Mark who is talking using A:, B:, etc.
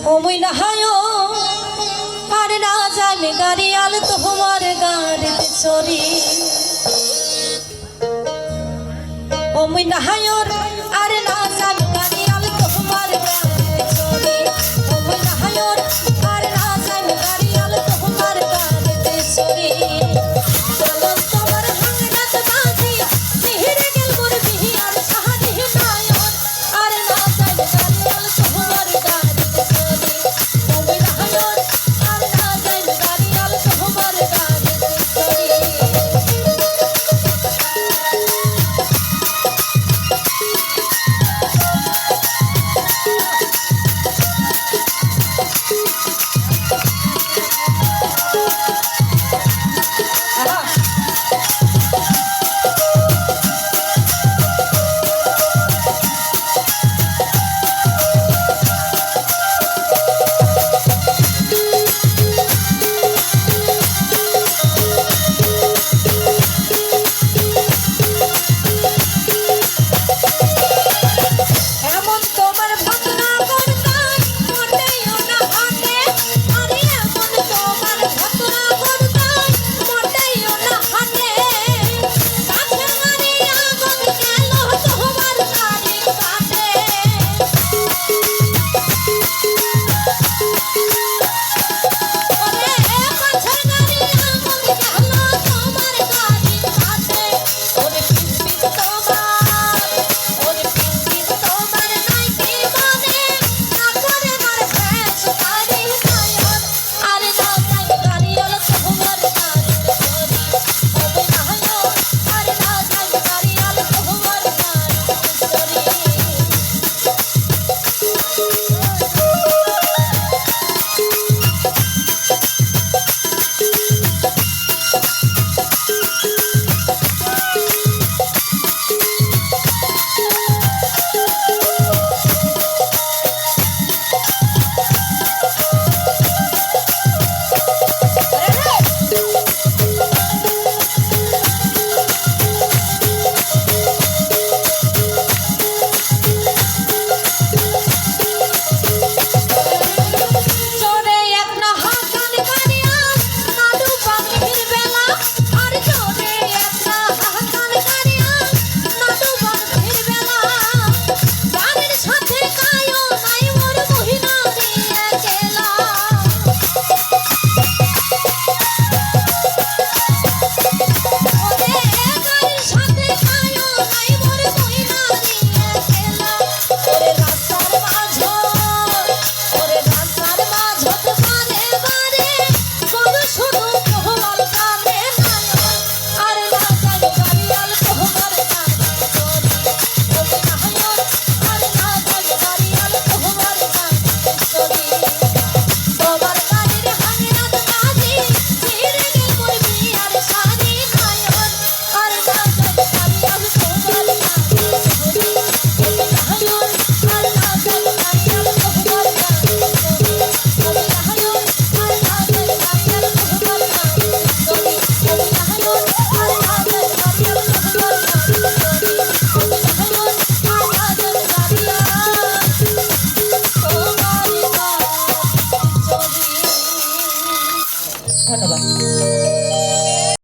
A: ওমই না হায় আর না যাবে গাড়ি আল তোমার গাড়িতে চড়ি ওমই না হায় আর না যাবে গাড়ি আল তোমার গাড়িতে চড়ি ওমই না হায় আর না যাবে গাড়ি আল তোমার গাড়িতে চড়ি চলন তোমার হাঙ্গাত বাজি নিহিরে গেল মোর বিহি আর সাহাদি নায়ন আর না যাবে গাড়ি আল তোমার গাড়িতে চড়ি ওমই না হায় আর না যাবে গাড়ি আল তোমার গাড়িতে চড়ি ধন্যবাদ।